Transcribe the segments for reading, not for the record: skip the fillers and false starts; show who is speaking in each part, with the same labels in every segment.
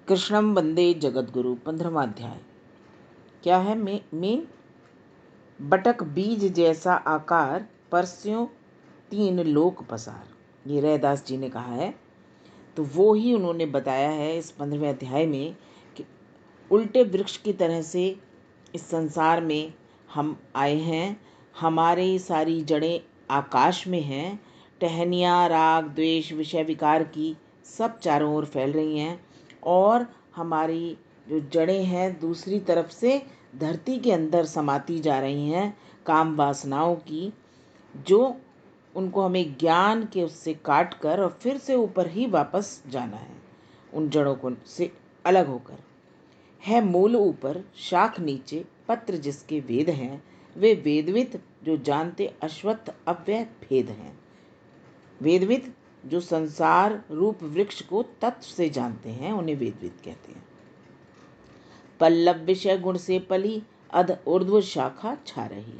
Speaker 1: कृष्णम वंदे जगद्गुरु 15वां अध्याय। क्या है मेन? बटक बीज जैसा आकार, परस्यों तीन लोक पसार। ये रैदास जी ने कहा है। तो वो ही उन्होंने बताया है इस 15वें अध्याय में कि उल्टे वृक्ष की तरह से इस संसार में हम आए हैं। हमारी सारी जड़ें आकाश में हैं। टहनियाँ राग द्वेष विषय विकार की सब चारों ओर फैल रही हैं और हमारी जो जड़ें हैं दूसरी तरफ से धरती के अंदर समाती जा रही हैं काम वासनाओं की, जो उनको हमें ज्ञान के उससे काट कर और फिर से ऊपर ही वापस जाना है, उन जड़ों को से अलग होकर। है मूल ऊपर, शाख नीचे, पत्र जिसके वेद हैं, वे वेदविद जो जानते अश्वत्थ अव्यय भेद हैं। वेदविद जो संसार रूप वृक्ष को तत्व से जानते हैं उन्हें वेदविद कहते हैं। पल्लव विषय गुण से पली, अध ऊर्ध्व शाखा छा रही।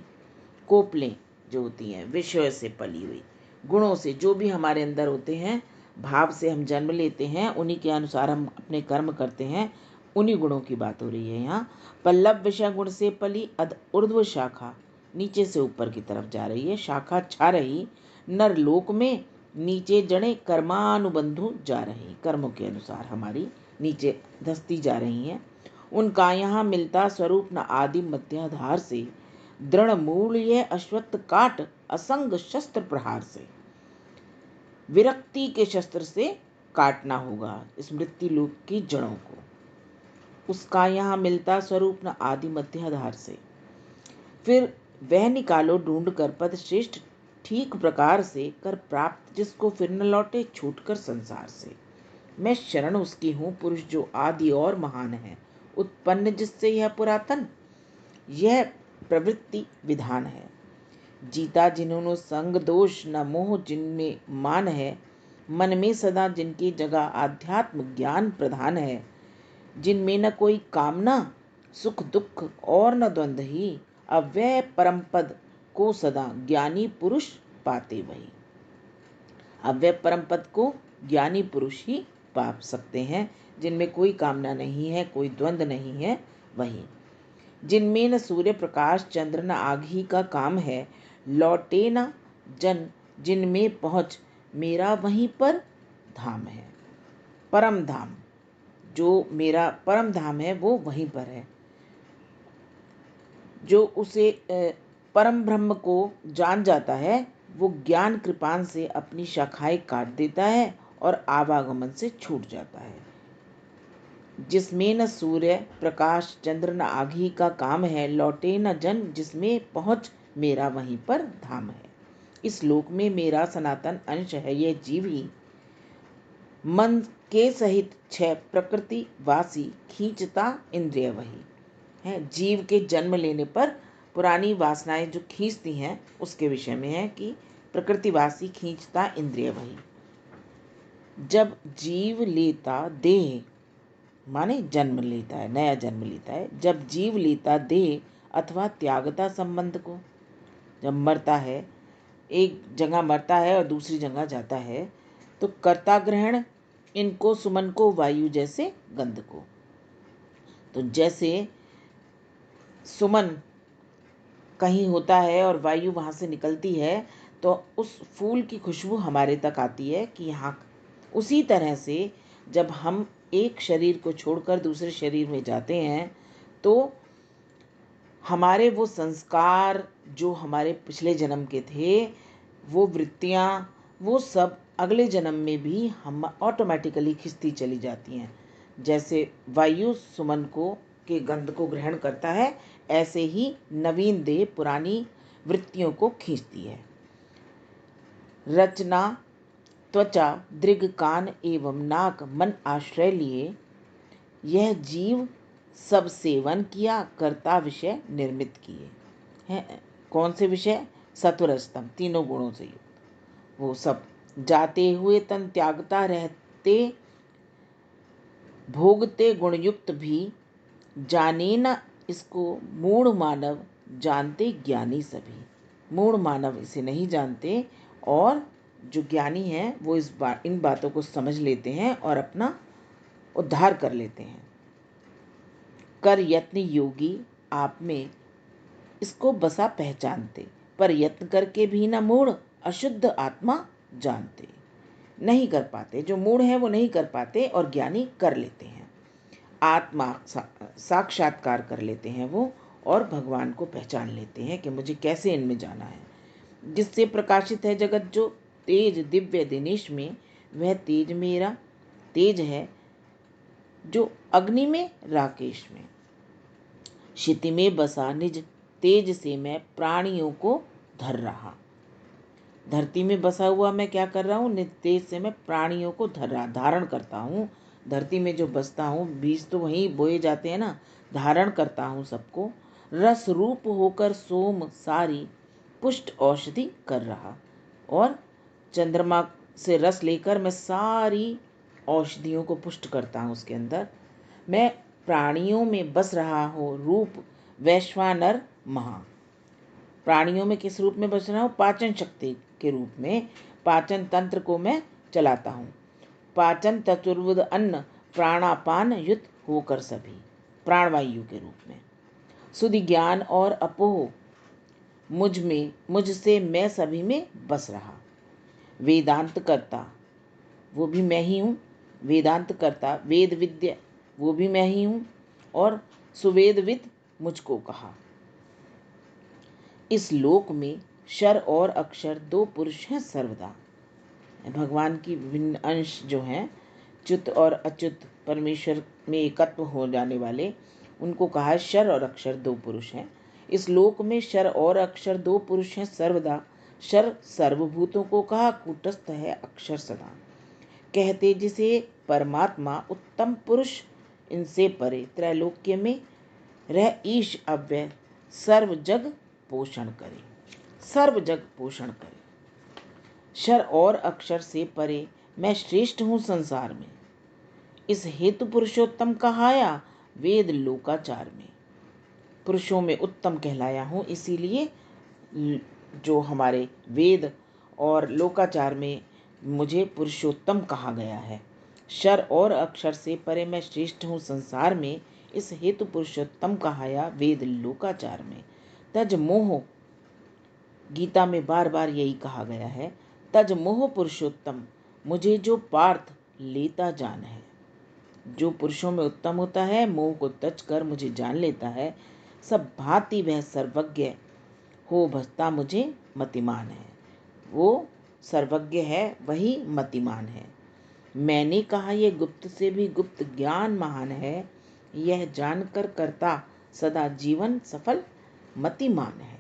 Speaker 1: कोपलें जो होती हैं विषय से पली हुई, गुणों से, जो भी हमारे अंदर होते हैं, भाव से हम जन्म लेते हैं, उन्हीं के अनुसार हम अपने कर्म करते हैं, उन्हीं गुणों की बात हो रही है यहाँ। पल्लव विषय गुण से पली, अध ऊर्ध्व शाखा नीचे से ऊपर की तरफ जा रही है, शाखा छा रही। नर लोक में नीचे जड़ें कर्मानुबंधु जा रही, कर्मों के अनुसार हमारी नीचे धसती जा रही हैं। उनका यहाँ मिलता स्वरूप न आदि मध्याधार से, दृढ़ मूल ये अश्वत्थ काट असंग शस्त्र प्रहार से। विरक्ति के शस्त्र से काटना होगा इस मृत्यु लोक की जड़ों को। उसका यहाँ मिलता स्वरूप न आदि मध्याधार से, फिर वह निकालो ढूंढ कर पद श्रेष्ठ ठीक प्रकार से, कर प्राप्त जिसको फिर न लौटे छूट कर संसार से। मैं शरण उसकी हूँ पुरुष जो आदि और महान है, उत्पन्न जिससे यह पुरातन, यह प्रवृत्ति विधान है। जीता जिन्होंने संग दोष न मोह जिनमें मान है, मन में सदा जिनकी जगह आध्यात्म ज्ञान प्रधान है। जिनमें न कोई कामना सुख दुख और न द्वंद्व ही, अव्यय परम पद को सदा ज्ञानी पुरुष पाते वही। अव्यय परम पद को ज्ञानी पुरुष ही पा सकते हैं, जिनमें कोई कामना नहीं है, कोई द्वंद्व नहीं है, वही। जिनमें न सूर्य प्रकाश चंद्र न आग ही का काम है, लौटे न जन जिनमें पहुँच मेरा वहीं पर धाम है। परम धाम, जो मेरा परम धाम है वो वहीं पर है। जो उसे परम ब्रह्म को जान जाता है वो ज्ञान कृपान से अपनी शाखाएं काट देता है और आवागमन से छूट जाता है। जिसमें न सूर्य प्रकाश चंद्र न आगी का काम है, लौटे न जन जिसमें पहुँच मेरा वहीं पर धाम है। इस लोक में मेरा सनातन अंश है यह जीव ही, मन के सहित छह प्रकृति वासी खींचता इंद्रिय वही है। जीव के जन्म लेने पर पुरानी वासनाएं जो खींचती हैं उसके विषय में है कि प्रकृतिवासी खींचता इंद्रिय वही। जब जीव लेता देह, माने जन्म लेता है, नया जन्म लेता है, जब जीव लेता देह अथवा त्यागता संबंध को, जब मरता है, एक जगह मरता है और दूसरी जगह जाता है, तो कर्ता ग्रहण इनको सुमन को वायु जैसे गंध को। तो जैसे सुमन कहीं होता है और वायु वहाँ से निकलती है तो उस फूल की खुशबू हमारे तक आती है कि यहाँ, उसी तरह से जब हम एक शरीर को छोड़कर दूसरे शरीर में जाते हैं तो हमारे वो संस्कार जो हमारे पिछले जन्म के थे, वो वृत्तियाँ, वो सब अगले जन्म में भी हम ऑटोमेटिकली खिंचती चली जाती हैं। जैसे वायु सुमन को के गंध को ग्रहण करता है, ऐसे ही नवीन देह पुरानी वृत्तियों को खींचती है। रचना त्वचा दृग कान एवं नाक मन आश्रय लिए, यह जीव सब सेवन किया करता विषय निर्मित किए हैं। कौन से विषय? सत्वरजतम तीनों गुणों से युक्त वो सब। जाते हुए तन त्यागता रहते, भोगते गुणयुक्त भी, जाने न इसको मूढ़ मानव जानते ज्ञानी सभी। मूढ़ मानव इसे नहीं जानते और जो ज्ञानी हैं वो इन बातों को समझ लेते हैं और अपना उद्धार कर लेते हैं। कर यत्न योगी आप में इसको बसा पहचानते, पर यत्न करके भी न मूढ़ अशुद्ध आत्मा जानते। नहीं कर पाते, जो मूढ़ है वो नहीं कर पाते, और ज्ञानी कर लेते हैं। आत्मा साक्षात्कार कर लेते हैं वो, और भगवान को पहचान लेते हैं कि मुझे कैसे इनमें जाना है। जिससे प्रकाशित है जगत जो तेज दिव्य दिनेश में, वह तेज मेरा तेज है जो अग्नि में राकेश में। क्षिति में बसा निज तेज से मैं प्राणियों को धर रहा। धरती में बसा हुआ मैं क्या कर रहा हूँ? निज तेज से मैं प्राणियों को धारण करता हूँ। धरती में जो बसता हूँ, बीज तो वहीं बोए जाते हैं ना, धारण करता हूँ सबको। रस रूप होकर सोम सारी पुष्ट औषधि कर रहा, और चंद्रमा से रस लेकर मैं सारी औषधियों को पुष्ट करता हूँ उसके अंदर। मैं प्राणियों में बस रहा हूँ, रूप वैश्वानर महा। प्राणियों में किस रूप में बस रहा हूँ? पाचन शक्ति के रूप में। पाचन तंत्र को मैं चलाता हूँ। पाचन चतुर्विध अन्न प्राणापान युत होकर सभी, प्राणवायु के रूप में। सुधि ज्ञान और अपोह मुझसे मैं सभी में बस रहा। वेदांत करता वो भी मैं ही हूँ। वेदांत करता वेद विद्या वो भी मैं ही हूँ, और सुवेदविद मुझको कहा। इस लोक में शर और अक्षर दो पुरुष हैं सर्वदा। भगवान की विभिन्न अंश जो हैं, च्युत और अच्युत, परमेश्वर में एकत्व हो जाने वाले, उनको कहा है शर और अक्षर दो पुरुष हैं। इस लोक में शर और अक्षर दो पुरुष हैं सर्वदा। शर सर्वभूतों को कहा, कूटस्थ है अक्षर सदा। कहते जिसे परमात्मा उत्तम पुरुष, इनसे परे त्रैलोक्य में रह ईश अव्यय सर्व जग पोषण करे। सर्व जग पोषण करे। शर और अक्षर से परे मैं श्रेष्ठ हूँ संसार में, इस हेतु पुरुषोत्तम कहाया वेद लोकाचार में। पुरुषों में उत्तम कहलाया हूँ, इसीलिए जो हमारे वेद और लोकाचार में मुझे पुरुषोत्तम कहा गया है। शर और अक्षर से परे मैं श्रेष्ठ हूँ संसार में, इस हेतु पुरुषोत्तम कहाया वेद लोकाचार में। तज मोह, गीता में बार बार यही कहा गया है, तज मोह पुरुषोत्तम, मुझे जो पार्थ लेता जान है। जो पुरुषों में उत्तम होता है, मोह को तज कर मुझे जान लेता है। सब भांति वह सर्वज्ञ हो भजता मुझे मतिमान है। वो सर्वज्ञ है, वही मतिमान है। मैंने कहा यह गुप्त से भी गुप्त ज्ञान महान है, यह जानकर करता सदा जीवन सफल मतिमान है।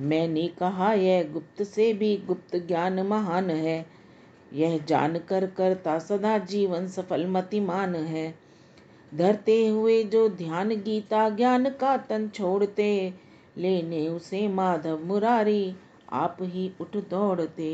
Speaker 1: मैंने कहा यह गुप्त से भी गुप्त ज्ञान महान है, यह जानकर करता सदा जीवन सफल मतिमान है। धरते हुए जो ध्यान गीता ज्ञान का तन छोड़ते, लेने उसे माधव मुरारी आप ही उठ दौड़ते।